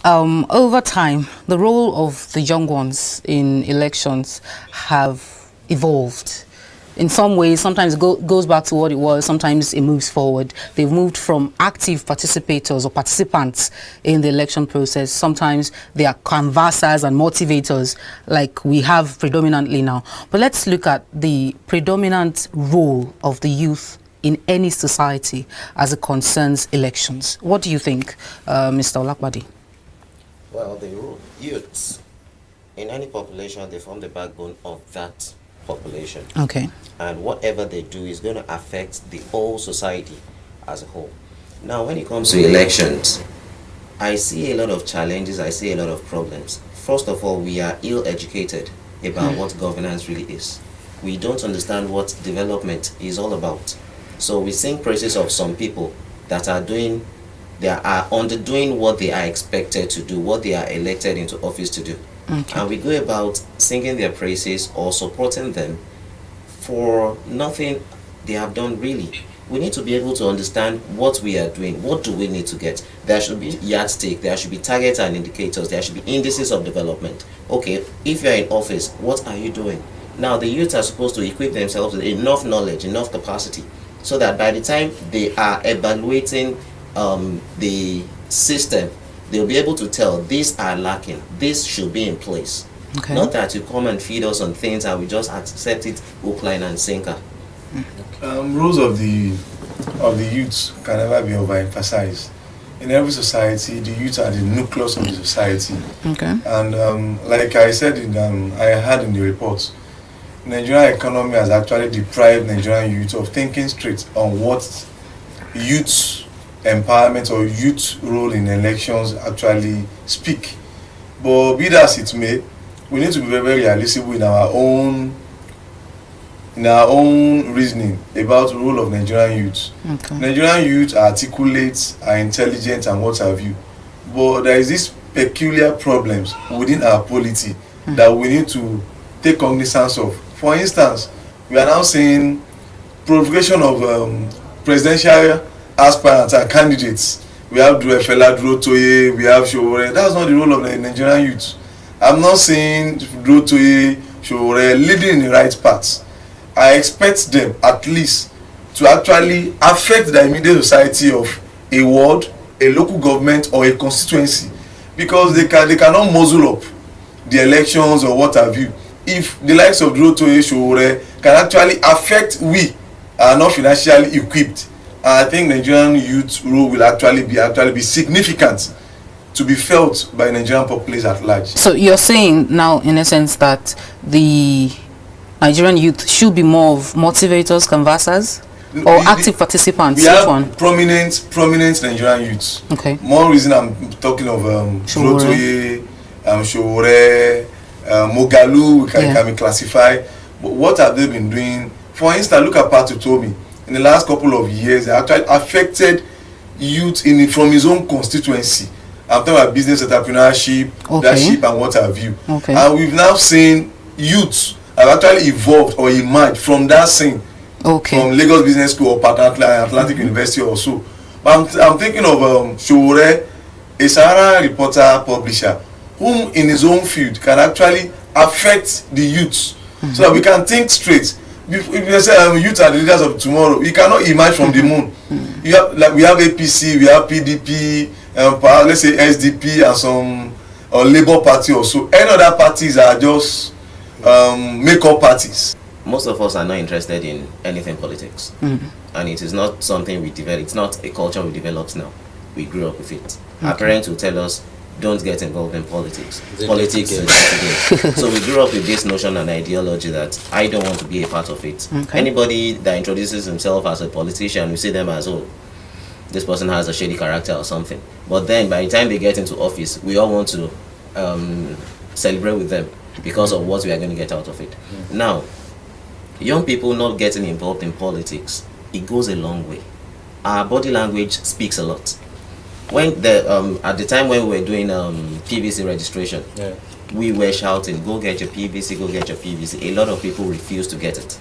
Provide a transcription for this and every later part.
Over time, the role of the young ones in elections have evolved. In some ways, sometimes goes back to what it was, sometimes it moves forward. They've moved from active participators or participants in the election process. Sometimes they are canvassers and motivators like we have predominantly now. But let's look at the predominant role of the youth in any society as it concerns elections. What do you think, Mr. Olakbadi? Well, the youths in any population, they form the backbone of that population. Okay. And whatever they do is going to affect the whole society as a whole. Now, when it comes to elections, I see a lot of challenges, I see a lot of problems. First of all, we are ill-educated about what governance really is. We don't understand what development is all about. So we sing praises of some people that are doing, they are underdoing what they are expected to do, what they are elected into office to do. Okay. And we go about singing their praises or supporting them for nothing they have done really. We need to be able to understand what we are doing. What do we need to get? There should be yardstick, there should be targets and indicators, there should be indices of development. Okay, if you're in office, what are you doing? Now the youth are supposed to equip themselves with enough knowledge, enough capacity, so that by the time they are evaluating the system, they'll be able to tell these are lacking, this should be in place. Okay. Not that you come and feed us on things and we just accept it hook, line and sinker. Roles of the youth can never be overemphasized. In every society, the youth are the nucleus of the society. Okay. And like I said, I had in the report, Nigerian economy has actually deprived Nigerian youth of thinking straight on what youth empowerment or youth role in elections actually speak. But be that as it may, we need to be very, very realistic in our own reasoning about the role of Nigerian youth. Okay. Nigerian youth are articulate, are intelligent and what have you. But there is this peculiar problems within our polity that we need to take cognizance of. For instance, we are now seeing proliferation of presidential aspirants and candidates. We have Duefela Durotoye, we have Showore. That's not the role of the Nigerian youth. I'm not saying Durotoye, Showore leading in the right path. I expect them at least to actually affect the immediate society of a ward, a local government or a constituency, because they cannot muzzle up the elections or what have you. If the likes of Durotoye, Showore can actually affect, we are not financially equipped. I think Nigerian youth role will actually be significant to be felt by Nigerian population at large. So you're saying now, in a sense, that the Nigerian youth should be more of motivators, canvassers, or active participants? We have one? prominent Nigerian youths. Okay. More reason I'm talking of Durotoye, Showore, Mogalu, we can classify. But what have they been doing? For instance, look at Pat Utomi. In the last couple of years, they actually affected youth from his own constituency. I'm talking about business entrepreneurship, leadership, and what have you. Okay. And we've now seen youths have actually evolved or emerged from that scene. Okay. From Lagos Business School or Atlantic University or so. But I'm thinking of Showore, a Sahara reporter publisher, whom in his own field can actually affect the youths, so that we can think straight. If you say youth are the leaders of tomorrow, you cannot emerge from the moon. We have APC, we have PDP, let's say SDP and some Labour Party or so. Any other parties are just make-up parties. Most of us are not interested in anything politics, and it is not something we develop. It's not a culture we developed now. We grew up with it. Our parents will tell us, don't get involved in politics. Politics is today. So we grew up with this notion and ideology that I don't want to be a part of it. Okay. Anybody that introduces himself as a politician, we see them as, oh, this person has a shady character or something. But then by the time they get into office, we all want to celebrate with them because of what we are going to get out of it. Now, young people not getting involved in politics, it goes a long way. Our body language speaks a lot. When at the time when we were doing PVC registration, we were shouting, go get your PVC, go get your PVC. A lot of people refused to get it.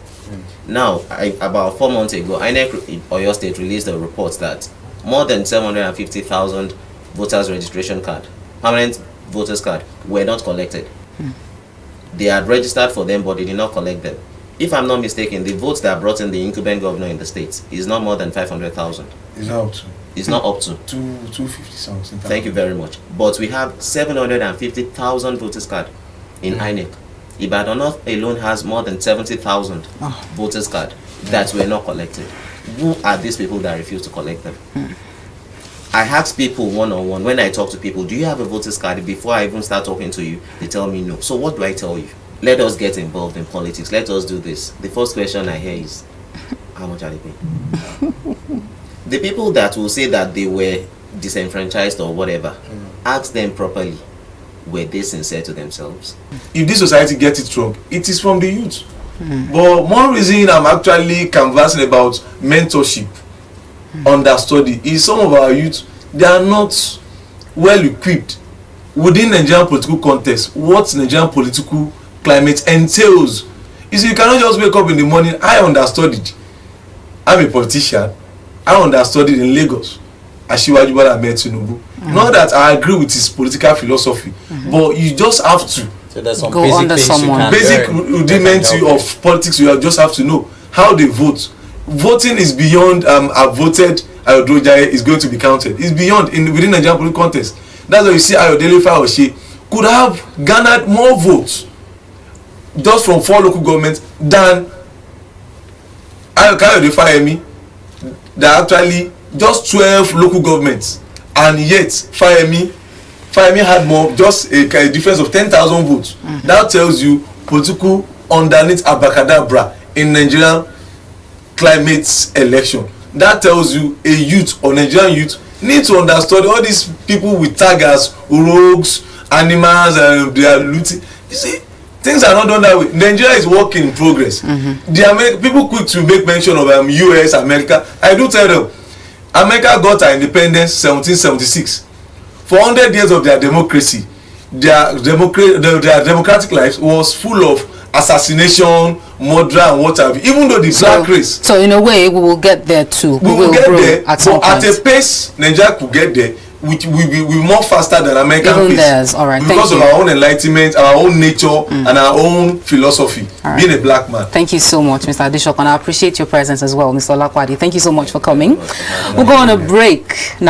Now, about 4 months ago, INEC in Oyo State released a report that more than 750,000 voters registration card permanent voters card were not collected. They had registered for them, but they did not collect them. If I'm not mistaken, the votes that brought in the incumbent governor in the state is not more than 500,000. It's not up to. It's not up to 250 something. Thank you very much. But we have 750,000 voters card in INEC. Ibadan North alone has more than 70,000 voters card that were not collected. Who are these people that refuse to collect them? I ask people one-on-one, when I talk to people, do you have a voters card? Before I even start talking to you, they tell me no. So what do I tell you? Let us get involved in politics. Let us do this. The first question I hear is, how much are they paying? The people that will say that they were disenfranchised or whatever, ask them properly. Were they sincere to themselves? If this society gets it wrong, it is from the youth. But one reason I'm actually conversing about mentorship, understudy, is some of our youth, they are not well equipped within Nigerian political context. What Nigerian political climate entails. You see, you cannot just wake up in the morning. I understudied. I'm a politician. I understudied in Lagos. Asiwaju Bola Ahmed Tinubu. Not that I agree with his political philosophy, but you just have to. So there's some Go basic under things someone. Basic rudimentary of politics. You just have to know how they vote. Voting is beyond. I've voted. Ayodele Jaye is going to be counted. It's beyond within Nigerian political context. That's why you see Ayodele Fayose could have garnered more votes just from 4 local governments than Ayodele Fayemi, that actually just 12 local governments, and yet Fayemi had more, just a difference of 10,000 votes. That tells you political underneath abracadabra in Nigerian climate election. That tells you a youth or Nigerian youth need to understand all these people with taggers, rogues, animals, and they are looting. You see, things are not done that way. Nigeria is work in progress. The people quick to make mention of US, America. I do tell them, America got her independence 1776. For 100 years of their democracy, their democratic life was full of assassination, murder, and what have you. Even though the black race. So in a way, we will get there too. We will get there, at some but point. at a pace Nigeria could get there, which we more faster than American Even pace. theirs. All right, because thank of you. our own enlightenment, our own nature, and our own philosophy. Right. Being a black man. Thank you so much, Mr. Adeshok, and I appreciate your presence as well, Mr. Olakwadi. Thank you so much for coming. We'll go on a break now.